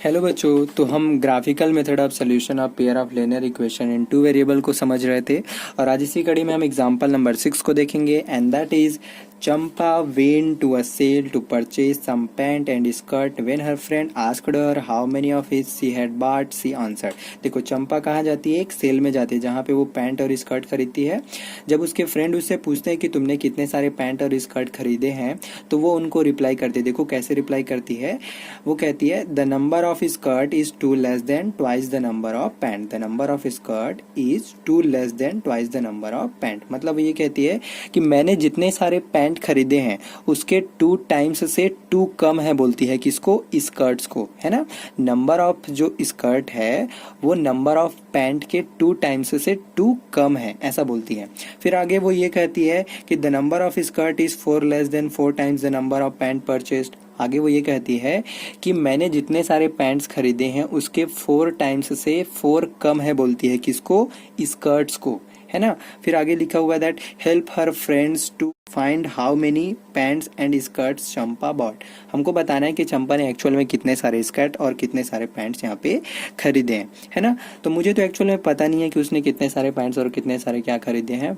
Hello बच्चों, तो हम graphical method of solution of pair of linear equation in two variable को समझ रहे थे। और आज इसी कड़ी में हम एग्जांपल नंबर 6 को देखेंगे। And that is Champa went to a sale to purchase some pant and skirt. When her friend asked her how many of it she had bought, she answered. देखो, चंपा कहाँ जाती है? एक सेल में जाती है जहाँ पे वो पैंट और स्कर्ट खरीदती है। जब उसके फ्रेंड उससे पूछते हैं कि तुमने कितने सारे पैंट और स्कर्ट खरीदे हैं, तो वो उनको रिप्लाई करती है। देखो कैसे रिप्लाई करती है। वो कहती है the number of skirt is 2 less then twice the number of pant. The number of skirt is 2 less then twice the number of pant. मतलब ये कहती है कि मैंने जितने सारे पैंट खरीदे हैं उसके 2 टाइम्स से 2 कम है, बोलती है किसको? स्कर्ट्स को, है ना। नंबर ऑफ जो स्कर्ट है वो नंबर ऑफ पैंट के 2 टाइम्स से 2 कम है, ऐसा बोलती है। फिर आगे वो ये कहती है कि the number of skirt is 4 less than 4 times the number of pant purchased. आगे वो ये कहती है कि मैंने जितने सारे पैंट्स खरीदे हैं उसके 4 टाइम्स से 4 कम है, बोलती है किसको? स्कर्ट्स को, है ना। फिर आगे लिखा हुआ that help her friends to find how many pants and skirts Champa bought. हमको बताना है कि चंपा ने एक्चुअल में कितने सारे स्कर्ट और कितने सारे पैंट्स यहाँ पे खरीदे हैं, है ना। तो मुझे तो एक्चुअल में पता नहीं है कि उसने कितने सारे पैंट्स और कितने सारे क्या खरीदे हैं,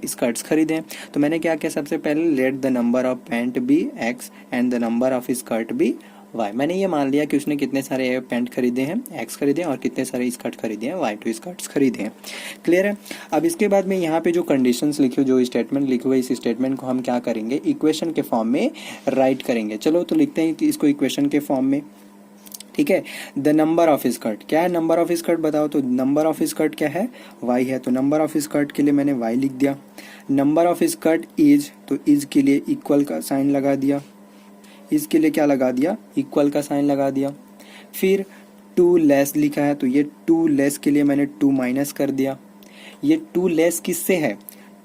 स्कर्ट्स खरीदे हैं। तो मैंने क्या किया, सबसे पहले let the number of pant be x and the number of skirt be y. मैंने ये मान लिया कि उसने कितने सारे पैंट खरीदे हैं, एक्स खरीदे हैं, और कितने सारे स्कर्ट खरीदे हैं, वाई 2 स्कर्ट्स खरीदे हैं। क्लियर है। अब इसके बाद में यहाँ पे जो कंडीशंस लिखी हुई, जो स्टेटमेंट लिखे हुए, इस स्टेटमेंट को हम क्या करेंगे? इक्वेशन के फॉर्म में राइट करेंगे। चलो तो लिखते हैं कि इसको इक्वेशन के फॉर्म में। ठीक है। द नंबर ऑफ स्कर्ट क्या है? नंबर ऑफ स्कर्ट बताओ। तो नंबर ऑफ स्कर्ट क्या है? वाई है। तो नंबर ऑफ स्कर्ट के लिए मैंने वाई लिख दिया। नंबर ऑफ स्कर्ट इज, तो इज के लिए इक्वल का साइन लगा दिया। इसके लिए क्या लगा दिया? इक्वल का साइन लगा दिया। फिर 2 लेस लिखा है, तो ये 2 लेस के लिए मैंने 2 माइनस कर दिया। ये 2 लेस किससे है?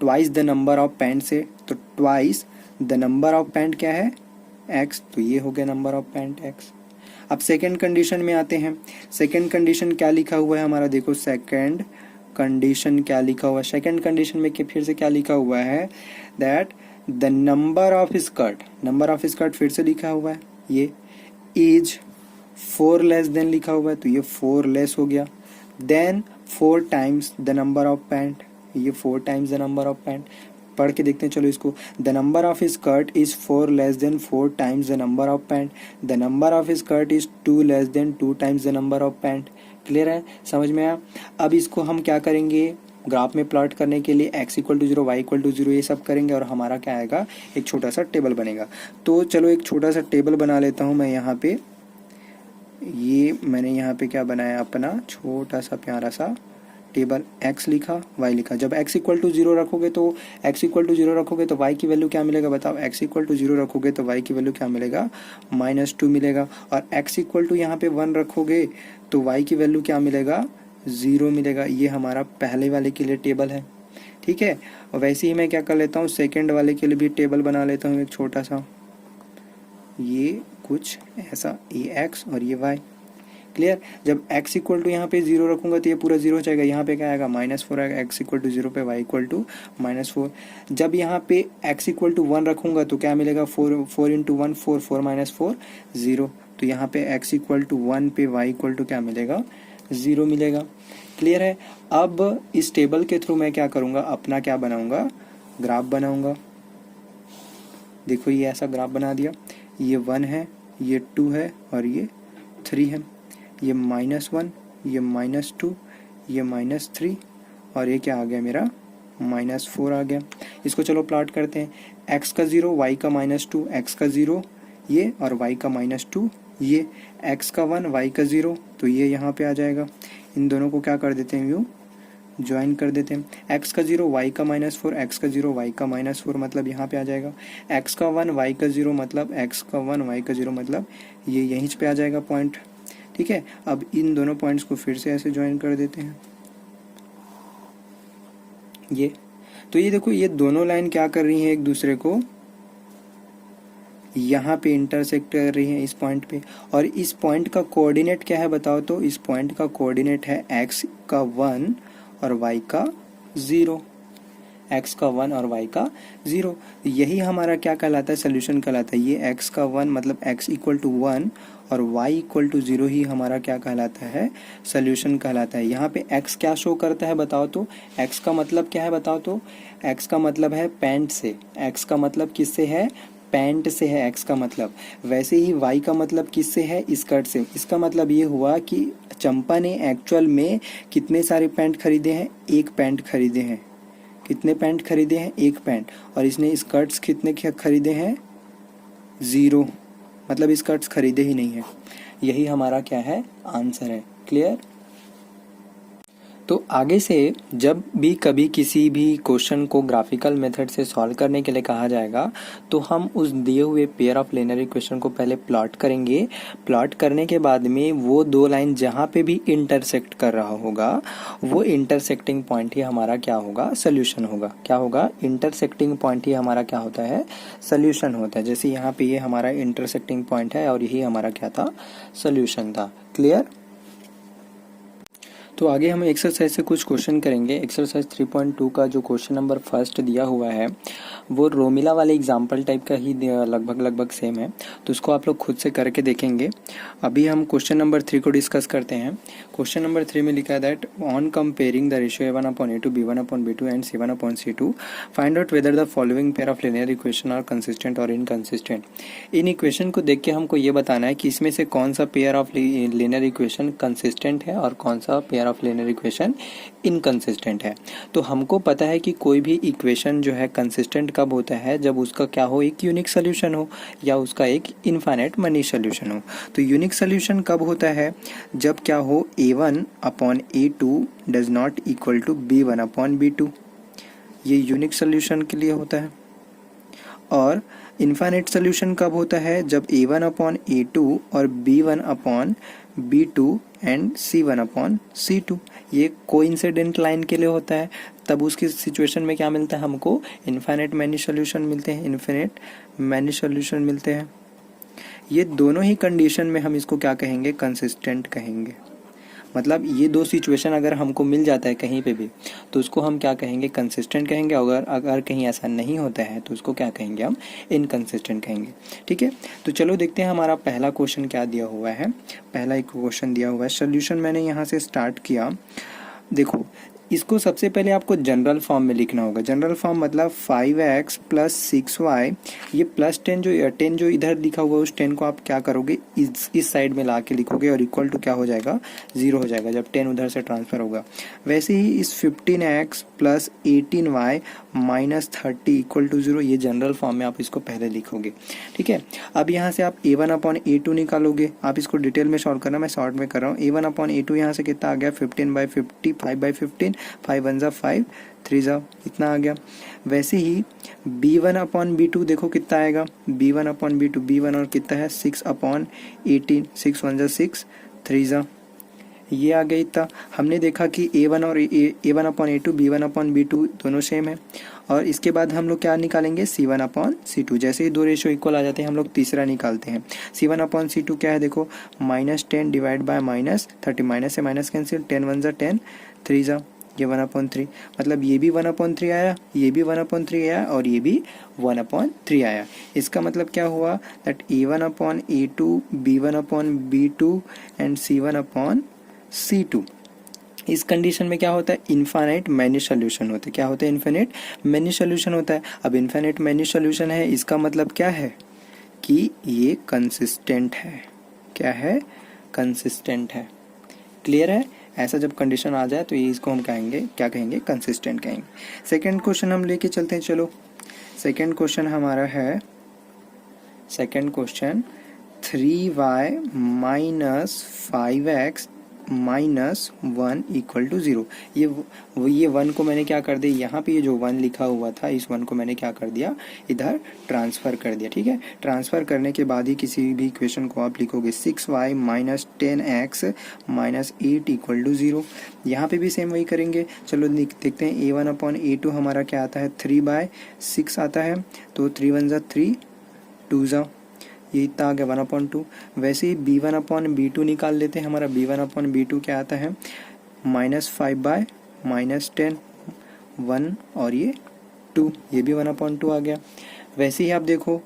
Twice the number of pant से। तो twice the number of pant क्या है? एक्स। तो ये हो गया नंबर ऑफ पैंट एक्स। अब सेकेंड कंडीशन में आते हैं। सेकेंड कंडीशन क्या लिखा हुआ है हमारा? देखो सेकेंड कंडीशन क्या लिखा हुआ है। सेकेंड कंडीशन में फिर से क्या लिखा हुआ है? That the number of skirt, number of skirt फिर से लिखा हुआ है, ये इज 4 लेस देन लिखा हुआ है, तो ये 4 लेस हो गया। Then 4 times the number of pant, ये 4 times the number of pant. पढ़ के देखते हैं चलो इसको। The number of skirt is 4 less than 4 times the number of pant. The number of skirt is 2 less than 2 times the number of pant. Clear है? समझ में आया? अब इसको हम क्या करेंगे? ग्राफ में प्लॉट करने के लिए x equal to 0, y equal to 0 ये सब करेंगे और हमारा क्या आएगा? एक छोटा सा टेबल बनेगा। तो चलो एक छोटा सा टेबल बना लेता हूँ मैं यहाँ पे। ये मैंने यहाँ पे क्या बनाया? अपना छोटा सा प्यारा सा टेबल। x लिखा, y लिखा। जब x इक्वल टू 0 रखोगे तो y की वैल्यू क्या मिलेगा बताओ? x इक्वल टू 0 रखोगे तो y की वैल्यू क्या मिलेगा? -2 मिलेगा। और x इक्वल टू यहाँ पे 1 रखोगे तो y की वैल्यू क्या मिलेगा? 0 मिलेगा। ये हमारा पहले वाले के लिए टेबल है। ठीक है। और वैसे ही मैं क्या कर लेता हूँ, सेकंड वाले के लिए भी टेबल बना लेता हूँ एक छोटा सा। ये कुछ ऐसा, ये x और ये y। क्लियर? जब x इक्वल टू यहाँ पे 0 रखूंगा तो ये पूरा 0 हो जाएगा। यहाँ पे क्या आएगा? -4 आएगा। x इक्वल टू 0 पे y इक्वल टू -4। जब यहाँ पे x इक्वल टू 1 रखूंगा तो क्या मिलेगा? 4 इंटू 1 4, 4 माइनस 4 0। तो यहाँ पे x इक्वल टू 1 पे y इक्वल टू क्या मिलेगा? 0 मिलेगा। क्लियर है? अब इस टेबल के थ्रू मैं क्या करूंगा? अपना क्या बनाऊंगा? ग्राफ बनाऊंगा। देखो ये ऐसा ग्राफ बना दिया। ये 1 है, ये 2 है और ये 3 है। ये -1, ये -2, ये -3 और ये क्या आ गया मेरा? -4 आ गया। इसको चलो प्लॉट करते हैं। x का 0, y का -2, x का 0 ये और y का -2 ये, x का 1, y का 0, तो ये यहाँ पे आ जाएगा। इन दोनों को क्या कर देते हैं? यूँ ज्वाइन कर देते हैं। x का 0, y का -4, x का 0, y का -4 मतलब यहाँ पे आ जाएगा। x का 1, y का 0 मतलब x का 1, y का 0 मतलब ये यहीं पे आ जाएगा पॉइंट। ठीक है। अब इन दोनों पॉइंट्स को फिर से ऐसे ज्वाइन कर देते हैं। ये तो ये देखो, ये दोनों लाइन क्या कर रही हैं? एक दूसरे को यहाँ पे इंटरसेक्ट कर रही है इस पॉइंट पे। और इस पॉइंट का कोऑर्डिनेट क्या है बताओ? तो इस पॉइंट का कोऑर्डिनेट है x का 1 और y का 0। x का 1 और y का 0। यही हमारा क्या कहलाता है, सोल्यूशन कहलाता है। ये x का 1 मतलब x इक्वल टू 1 और y इक्वल टू 0 ही हमारा क्या कहलाता है, सोल्यूशन कहलाता है। यहाँ पे x क्या शो करता है बताओ तो, x का मतलब क्या है बताओ तो, x का मतलब है पैंट से, x का मतलब किससे है, पैंट से है x का मतलब। वैसे ही y का मतलब किससे है, स्कर्ट से। इसका मतलब ये हुआ कि चंपा ने एक्चुअल में कितने सारे पैंट खरीदे हैं, एक पैंट खरीदे हैं। कितने पैंट खरीदे हैं, एक पैंट। और इसने स्कर्ट्स कितने खरीदे हैं, 0, मतलब स्कर्ट्स खरीदे ही नहीं है। यही हमारा क्या है, आंसर है। क्लियर। तो आगे से जब भी कभी किसी भी क्वेश्चन को ग्राफिकल मेथड से सॉल्व करने के लिए कहा जाएगा तो हम उस दिए हुए पेयर ऑफ लिनियर इक्वेशन को पहले प्लॉट करेंगे। प्लॉट करने के बाद में वो दो लाइन जहाँ पे भी इंटरसेक्ट कर रहा होगा वो इंटरसेक्टिंग पॉइंट ही हमारा क्या होगा, सोल्यूशन होगा। क्या होगा, इंटरसेक्टिंग पॉइंट ही हमारा क्या होता है, सोल्यूशन होता है। जैसे यहाँ पे ये हमारा इंटरसेक्टिंग पॉइंट है और यही हमारा क्या था, सोल्यूशन था। क्लियर। तो आगे हम एक्सरसाइज से कुछ क्वेश्चन करेंगे। एक्सरसाइज 3.2 का जो क्वेश्चन नंबर फर्स्ट दिया हुआ है वो रोमिला वाले एग्जाम्पल टाइप का ही लगभग सेम है, तो उसको आप लोग खुद से करके देखेंगे। अभी हम क्वेश्चन नंबर 3 को डिस्कस करते हैं। क्वेश्चन नंबर 3 में लिखा है that on comparing the ratio A1/A2 B1/B2 and C1/C2 find out whether the following pair of linear equation are consistent और इनकंसिस्टेंट। इन इक्वेशन को देख के हमको ये बताना है कि इसमें से कौन सा pair of linear equation consistent है और कौन सा pair of linear equation inconsistent है। तो हमको पता है कि कोई भी इक्वेशन जो है कंसिस्टेंट कब होता है, जब उसका क्या हो, एक यूनिक सोल्यूशन हो या उसका एक इनफाइनाइट मनी सोल्यूशन हो। तो यूनिक सोल्यूशन कब होता है, जब क्या हो, A1/A2 does not equal to B1/B2, ये यूनिक सोल्यूशन के लिए होता है। और इनफाइनाइट सोल्यूशन कब होता है, जब A1/A2 और B1/B2 एंड C1/C2 ये कोइंसिडेंट लाइन के लिए होता है। तब उसकी सिचुएशन में क्या मिलता है हमको, इनफाइनाइट मैनी सोल्यूशन मिलते हैं, इनफिनिट मैनी सोल्यूशन मिलते हैं। ये दोनों ही कंडीशन में हम इसको क्या कहेंगे, कंसिस्टेंट कहेंगे। मतलब ये दो सिचुएशन अगर हमको मिल जाता है कहीं पे भी तो उसको हम क्या कहेंगे, कंसिस्टेंट कहेंगे। अगर कहीं ऐसा नहीं होता है तो उसको क्या कहेंगे, हम इनकंसिस्टेंट कहेंगे। ठीक है, तो चलो देखते हैं हमारा पहला क्वेश्चन क्या दिया हुआ है। पहला एक क्वेश्चन दिया हुआ है, सोल्यूशन मैंने यहाँ से स्टार्ट किया। देखो इसको सबसे पहले आपको जनरल फॉर्म में लिखना होगा। जनरल फॉर्म मतलब 5x प्लस 6y, ये प्लस 10 जो इधर लिखा हुआ उस 10 को आप क्या करोगे, इस साइड में ला के लिखोगे और इक्वल टू क्या हो जाएगा, 0 हो जाएगा जब 10 उधर से ट्रांसफर होगा। वैसे ही इस 15x plus 18y minus 30 equal to 0, ये जनरल फॉर्म में आप इसको पहले लिखोगे। ठीक है, अब यहाँ से आप A1/A2 निकालोगे। आप इसको डिटेल में सॉल्व करना, मैं शॉर्ट में कर रहा हूँ। A1/A2 यहाँ से कितना आ गया, 15/50, 5/15, 5 1 जा 5, 3 जा इतना आ गया। वैसे ही B1/B2 देखो कितना आएगा, B1/B2 B1 और कितना है 6/18, 6 1 जा 6, 3 जा ये आ गया इतना। हमने देखा कि A1 और A1/A2 B1/B2 दोनों सेम है। और इसके बाद हम लोग क्या निकालेंगे, C1/C2। जैसे ही दो रेशियो इक्वल आ जाते हैं हम लोग तीसरा निकालते हैं। C1/C2 क्या है देखो, -10 डिवाइड बाय -30, माइनस से माइनस कैंसिल, 10 1 जा 10, 3 जा ये 1/3, मतलब ये भी 1/3 आया, ये भी 1/3 आया और ये भी 1/3 आया। इसका मतलब क्या हुआ, that A1/A2 B1/B2 and C1/C2 इस कंडीशन में क्या होता है, इनफाइनाइट मैनी सोल्यूशन होता है। क्या होता है, इनफिनिट मैनी सोल्यूशन होता है। अब इनफिनिट मैनी सोल्यूशन है, इसका मतलब क्या है कि ये कंसिस्टेंट है। क्या है, कंसिस्टेंट है। क्लियर है। ऐसा जब कंडीशन आ जाए तो ये इसको हम कहेंगे, क्या कहेंगे, कंसिस्टेंट कहेंगे। सेकंड क्वेश्चन हम लेके चलते हैं। चलो सेकंड क्वेश्चन हमारा है, second question 3y minus 5x minus 1 equal to 0। ये 1 को मैंने क्या कर दिया, यहाँ पे ये जो 1 लिखा हुआ था इस 1 को मैंने क्या कर दिया, इधर ट्रांसफ़र कर दिया। ठीक है, ट्रांसफ़र करने के बाद ही किसी भी इक्वेशन को आप लिखोगे 6y minus 10x minus 8 equal to 0। यहाँ पे भी सेम वही करेंगे। चलो देखते हैं, A1/A2 हमारा क्या आता है, 3/6 आता है। तो 3 1 जा 3, 2 जा ये इतना आ गया 1/2। वैसे ही B1/B2 निकाल लेते हैं। हमारा B1/B2 क्या आता है, -5/-10, 1 और ये टू, ये भी 1/2 आ गया। वैसे ही आप देखो,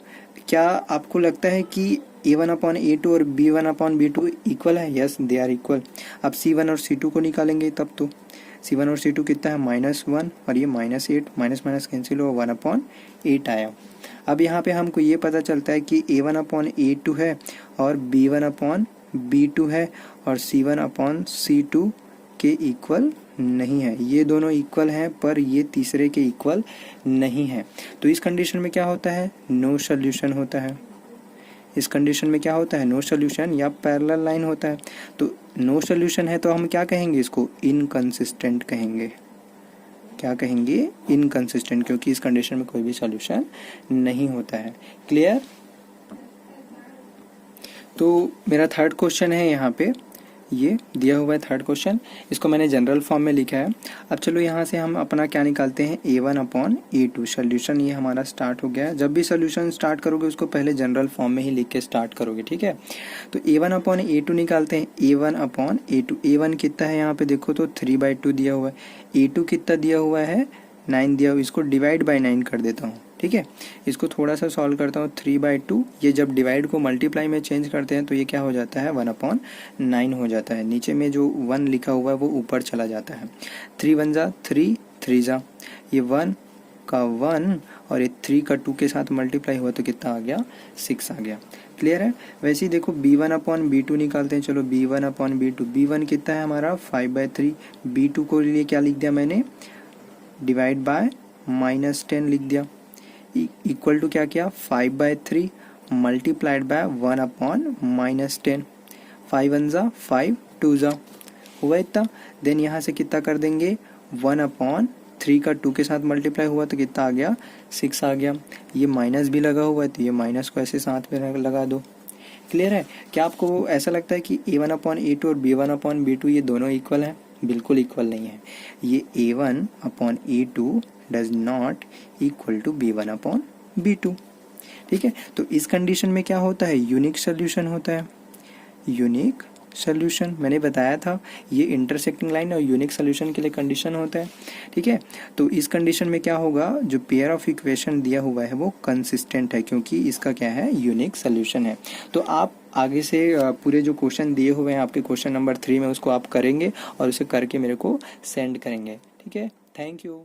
क्या आपको लगता है कि A1/A2 और B1/B2 इक्वल है? Yes, they are equal. अब C1 और C2 को निकालेंगे तब तो C1 और C2 कितना है? -1 और ये -8, माइनस माइनस कैंसिल हुआ, 1/8 आया। अब यहाँ पे हमको ये पता चलता है कि A1/A2 है और B1/B2 है और C1/C2 के इक्वल नहीं है। ये दोनों इक्वल हैं पर ये तीसरे के इक्वल नहीं है। तो इस कंडीशन में क्या होता है? नो सॉल्यूशन होता है। इस कंडीशन में क्या होता है? नो सॉल्यूशन या पैरेलल लाइन होता है। तो नो सॉल्यूशन है तो हम क्या कहेंगे? इसको इनकंसिस्टेंट कहेंगे। क्या कहेंगे? इनकंसिस्टेंट, क्योंकि इस कंडीशन में कोई भी सॉल्यूशन नहीं होता है। क्लियर? तो मेरा थर्ड क्वेश्चन है यहाँ पे, ये दिया हुआ है थर्ड क्वेश्चन, इसको मैंने जनरल फॉर्म में लिखा है। अब चलो यहाँ से हम अपना क्या निकालते हैं? A1/A2 solution. ये हमारा स्टार्ट हो गया है। जब भी सोल्यूशन स्टार्ट करोगे उसको पहले जनरल फॉर्म में ही लिख के स्टार्ट करोगे, ठीक है? तो A1/A2 निकालते हैं। A1/A2, A1 कितना है यहाँ पे देखो तो 3/2 दिया हुआ है। A2 कितना दिया हुआ है? 9 दिया हुआ। इसको डिवाइड बाई 9 कर देता हूँ, ठीक है? इसको थोड़ा सा सॉल्व करता हूँ। 3/2, ये जब डिवाइड को मल्टीप्लाई में चेंज करते हैं तो ये क्या हो जाता है? 1/9 हो जाता है। नीचे में जो 1 लिखा हुआ है वो ऊपर चला जाता है। 3 1 जा 3, 3 जा ये 1 का 1 और ये 3 का 2 के साथ मल्टीप्लाई हुआ तो कितना आ गया? 6 आ गया। क्लियर है? वैसे ही देखो B1/B2 निकालते हैं। चलो B1/B2, B1 कितना है हमारा? 5/3। B2 को लिए क्या लिख दिया मैंने? डिवाइड बाय -10 लिख दिया। इक्वल टू क्या किया? 5/3 मल्टीप्लाइड बाय 1/-10। 5 1 जा 5, 2 जा हुआ इतना। देन यहाँ से कितना कर देंगे? 1/3 का 2 के साथ मल्टीप्लाई हुआ तो कितना आ गया? 6 आ गया। ये माइनस भी लगा हुआ है तो ये माइनस को ऐसे साथ में लगा दो। क्लियर है? क्या आपको ऐसा लगता है कि A1/A2 और B1/B2 ये दोनों इक्वल हैं? बिल्कुल इक्वल नहीं है। ये A1/A2 does not equal to B1/B2, ठीक है? तो इस कंडीशन में क्या होता है? यूनिक सोल्यूशन होता है। यूनिक सोल्यूशन मैंने बताया था, ये इंटरसेक्टिंग लाइन और यूनिक सोल्यूशन के लिए कंडीशन होता है, ठीक है? तो इस कंडीशन में क्या होगा? जो पेयर ऑफ इक्वेशन दिया हुआ है वो कंसिस्टेंट है, क्योंकि इसका क्या है? यूनिक सोल्यूशन है। तो आप आगे से पूरे जो क्वेश्चन दिए हुए हैं आपके क्वेश्चन नंबर 3 में उसको आप करेंगे और उसे करके मेरे को सेंड करेंगे, ठीक है? Thank you.